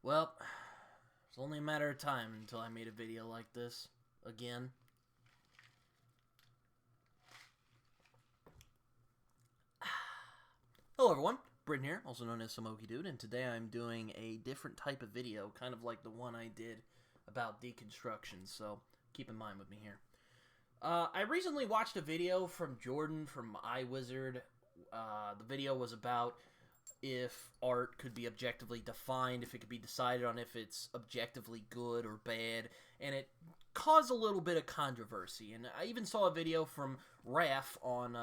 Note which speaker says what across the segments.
Speaker 1: Well, it's only a matter of time until I made a video like this again. Hello everyone, Britton here, also known as Smoky Dude, and today I'm doing a different type of video, kind of like the one I did about deconstruction, so keep in mind with me here. I recently watched a video from Jordan from iWizard. The video was about if art could be objectively defined, if it could be decided on if it's objectively good or bad, and it caused a little bit of controversy. And I even saw a video from Raph on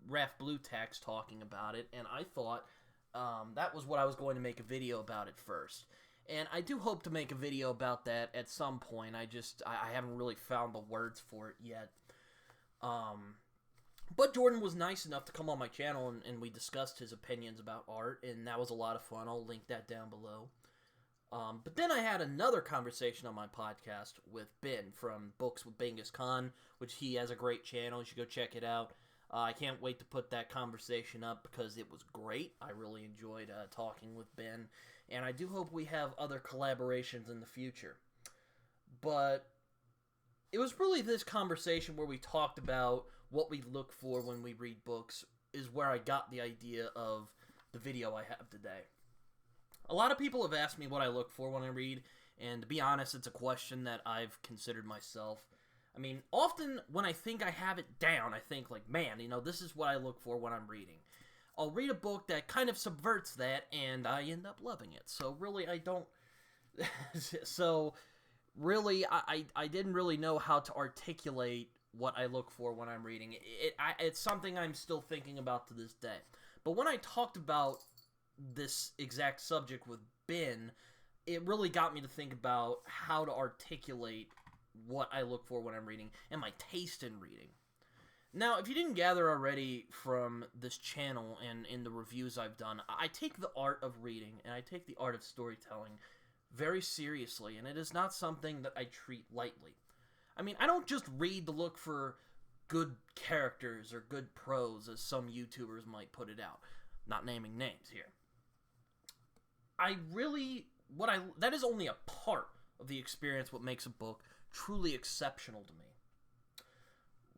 Speaker 1: Raph Blue Text talking about it, and I thought that was what I was going to make a video about at first. And I do hope to make a video about that at some point. I haven't really found the words for it yet. But Jordan was nice enough to come on my channel, and we discussed his opinions about art, and that was a lot of fun. I'll link that down below. But then I had another conversation on my podcast with Ben from Books with Genghis Khan, which he has a great channel. You should go check it out. I can't wait to put that conversation up because it was great. I really enjoyed talking with Ben, and I do hope we have other collaborations in the future. But it was really this conversation where we talked about what we look for when we read books is where I got the idea of the video I have today. A lot of people have asked me what I look for when I read, and to be honest, it's a question that I've considered myself. I mean, often when I think I have it down, I think like, man, this is what I look for when I'm reading. I'll read a book that kind of subverts that, and I end up loving it. So really, I don't... really, I didn't really know how to articulate what I look for when I'm reading. It's something I'm still thinking about to this day. But when I talked about this exact subject with Ben, it really got me to think about how to articulate what I look for when I'm reading and my taste in reading. Now, if you didn't gather already from this channel and in the reviews I've done, I take the art of reading and I take the art of storytelling very seriously, and it is not something that I treat lightly. I mean, I don't just read to look for good characters or good prose, as some YouTubers might put it out. Not naming names here. That is only a part of the experience what makes a book truly exceptional to me.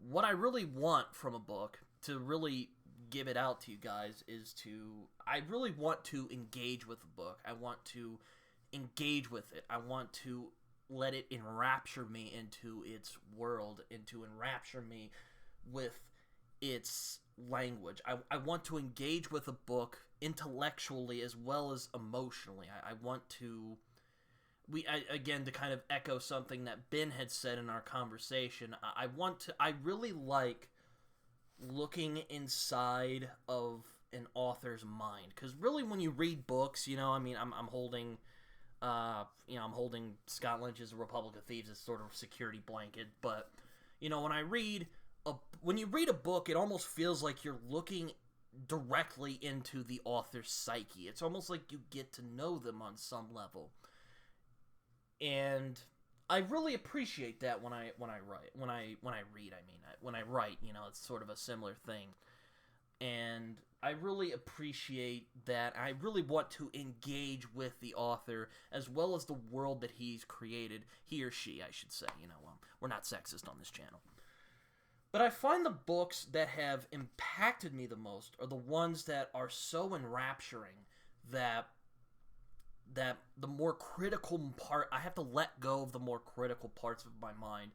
Speaker 1: What I really want from a book, to really give it out to you guys, I really want to engage with the book. I want to engage with it. I want to let it enrapture me into its world, and to enrapture me with its language. I want to engage with a book intellectually as well as emotionally. I want to... again, to kind of echo something that Ben had said in our conversation, I really like looking inside of an author's mind. Because really, when you read books, I'm holding... I'm holding Scott Lynch's Republic of Thieves as sort of security blanket, but, when you read a book, it almost feels like you're looking directly into the author's psyche. It's almost like you get to know them on some level. And I really appreciate that when I write, it's sort of a similar thing. And I really appreciate that. I really want to engage with the author as well as the world that he's created. He or she, I should say. We're not sexist on this channel. But I find the books that have impacted me the most are the ones that are so enrapturing that the more critical part, I have to let go of the more critical parts of my mind.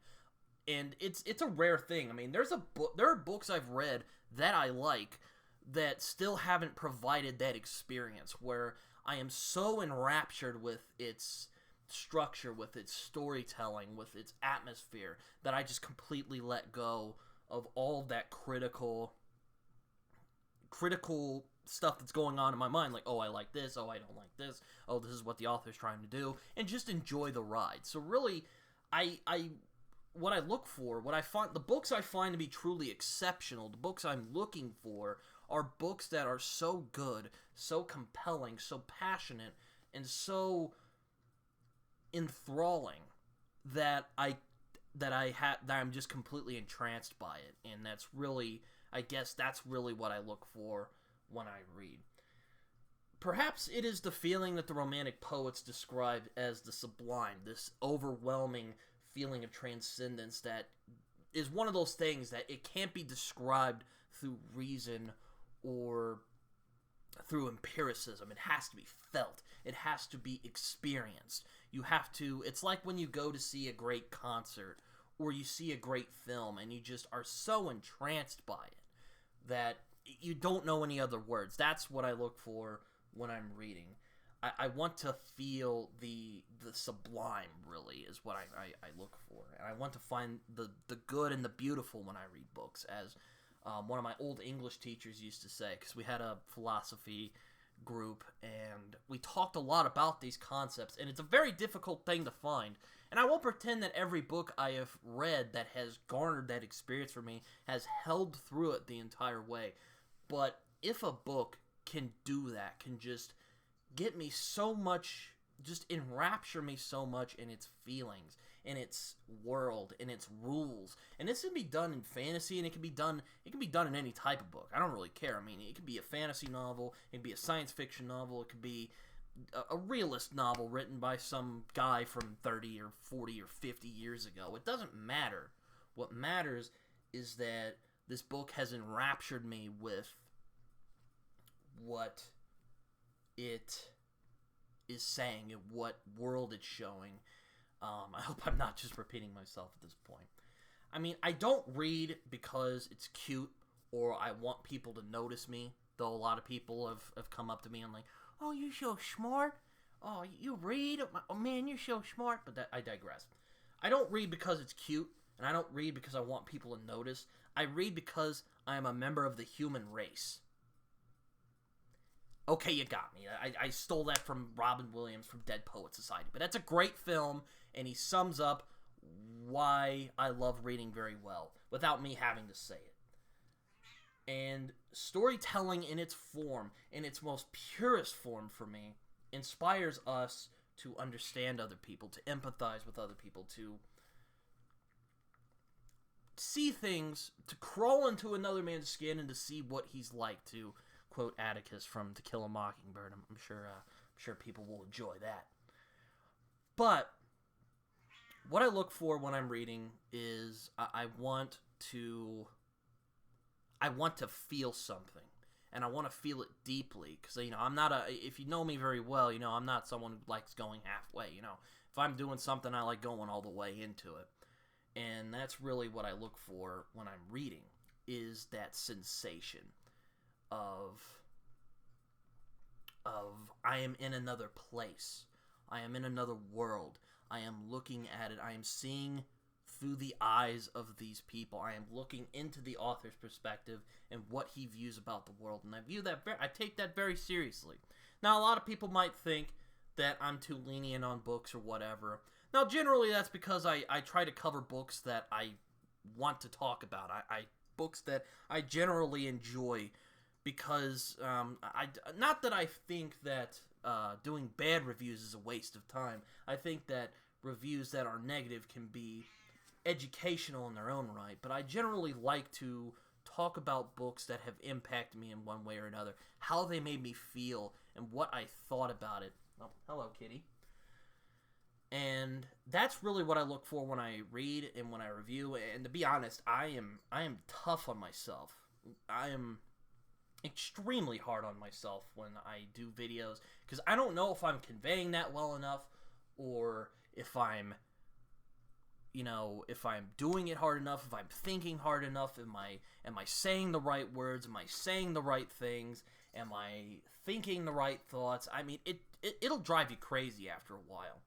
Speaker 1: And it's a rare thing. I mean, there are books I've read that I like that still haven't provided that experience where I am so enraptured with its structure, with its storytelling, with its atmosphere, that I just completely let go of all of that critical stuff that's going on in my mind, like, oh, I like this, oh, I don't like this, oh, this is what the author's trying to do, and just enjoy the ride. So really, what I look for, the books I find to be truly exceptional, the books I'm looking for, are books that are so good, so compelling, so passionate, and so enthralling that I'm just completely entranced by it. And I guess that's really what I look for when I read. Perhaps it is the feeling that the Romantic poets describe as the sublime, this overwhelming feeling of transcendence that is one of those things that it can't be described through reason or through empiricism. It has to be felt. It has to be experienced. You have to, it's like when you go to see a great concert or you see a great film and you just are so entranced by it that you don't know any other words. That's what I look for when I'm reading. I want to feel the sublime, really, is what I look for. And I want to find the good and the beautiful when I read books, as one of my old English teachers used to say, because we had a philosophy group, and we talked a lot about these concepts, and it's a very difficult thing to find. And I won't pretend that every book I have read that has garnered that experience for me has held through it the entire way. But if a book can do that, can just get me so much, just enrapture me so much in its feelings, in its world, in its rules. And this can be done in fantasy, and it can be done in any type of book. I don't really care. I mean, it could be a fantasy novel, it could be a science fiction novel, it could be a realist novel written by some guy from 30 or 40 or 50 years ago. It doesn't matter. What matters is that this book has enraptured me with what it is saying and what world it's showing. I hope I'm not just repeating myself at this point. I mean, I don't read because it's cute or I want people to notice me, though a lot of people have come up to me and like, oh, you're so smart. Oh, you read? Oh, man, you're so smart. But I digress. I don't read because it's cute, and I don't read because I want people to notice. I read because I am a member of the human race. Okay, you got me. I stole that from Robin Williams from Dead Poets Society. But that's a great film, and he sums up why I love reading very well, without me having to say it. And storytelling in its form, in its most purest form for me, inspires us to understand other people, to empathize with other people, to see things, to crawl into another man's skin and to see what he's like, to quote Atticus from To Kill a Mockingbird. I'm sure people will enjoy that. But what I look for when I'm reading is I want to feel something, and I want to feel it deeply, because I'm not if you know me very well, I'm not someone who likes going halfway. If I'm doing something, I like going all the way into it, and that's really what I look for when I'm reading, is that sensation of I am in another place, I am in another world, I am looking at it, I am seeing through the eyes of these people, I am looking into the author's perspective and what he views about the world, and I take that very seriously. Now, a lot of people might think that I'm too lenient on books or whatever. Now, generally that's because I try to cover books that I want to talk about, books that I generally enjoy, because not that I think that doing bad reviews is a waste of time. I think that reviews that are negative can be educational in their own right, but I generally like to talk about books that have impacted me in one way or another, how they made me feel, and what I thought about it. Oh, hello, kitty. And that's really what I look for when I read and when I review. And to be honest, I am tough on myself. I am extremely hard on myself when I do videos, because I don't know if I'm conveying that well enough, or if I'm doing it hard enough, if I'm thinking hard enough, am I saying the right words, am I saying the right things, am I thinking the right thoughts? I mean, it'll drive you crazy after a while.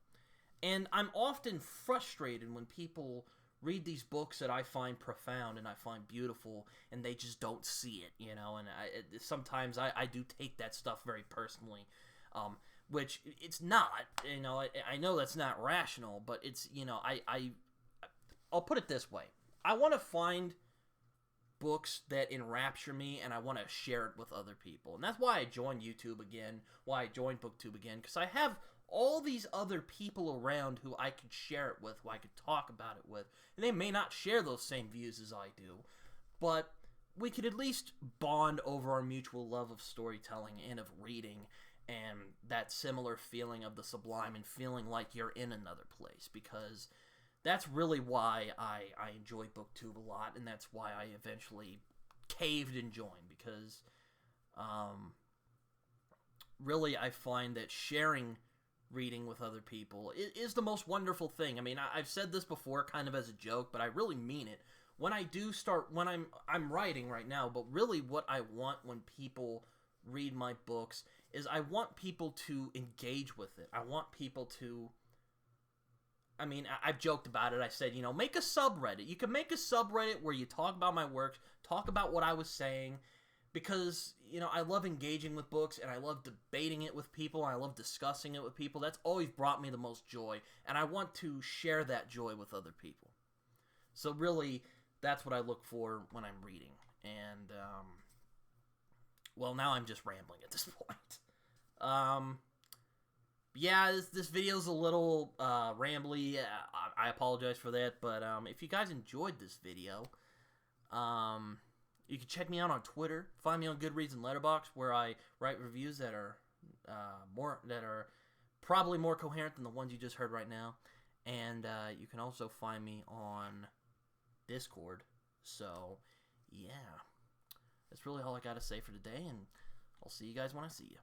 Speaker 1: And I'm often frustrated when people read these books that I find profound and I find beautiful, and they just don't see it, and sometimes I do take that stuff very personally, which it's not, I know that's not rational, but it's, I'll put it this way. I want to find books that enrapture me, and I want to share it with other people. And that's why I joined YouTube again, why I joined BookTube again, because I have all these other people around who I could share it with, who I could talk about it with. And they may not share those same views as I do, but we could at least bond over our mutual love of storytelling and of reading, and that similar feeling of the Sublime and feeling like you're in another place, because that's really why I enjoy booktube a lot, and that's why I eventually caved and joined, because really I find that sharing reading with other people is the most wonderful thing. I mean, I've said this before kind of as a joke, but I really mean it. When I do start, when I'm writing right now, but really what I want when people read my books is I want people to engage with it. I want people to, I mean, I've joked about it. I said, you know, make a subreddit. You can make a subreddit where you talk about my works, talk about what I was saying, because, you know, I love engaging with books, and I love debating it with people, and I love discussing it with people. That's always brought me the most joy, and I want to share that joy with other people. So really, that's what I look for when I'm reading. And, well, now I'm just rambling at this point. Yeah, this video's a little rambly. I apologize for that, but if you guys enjoyed this video, you can check me out on Twitter. Find me on Goodreads and Letterboxd, where I write reviews that are probably more coherent than the ones you just heard right now. And you can also find me on Discord. So, yeah. That's really all I got to say for today, and I'll see you guys when I see you.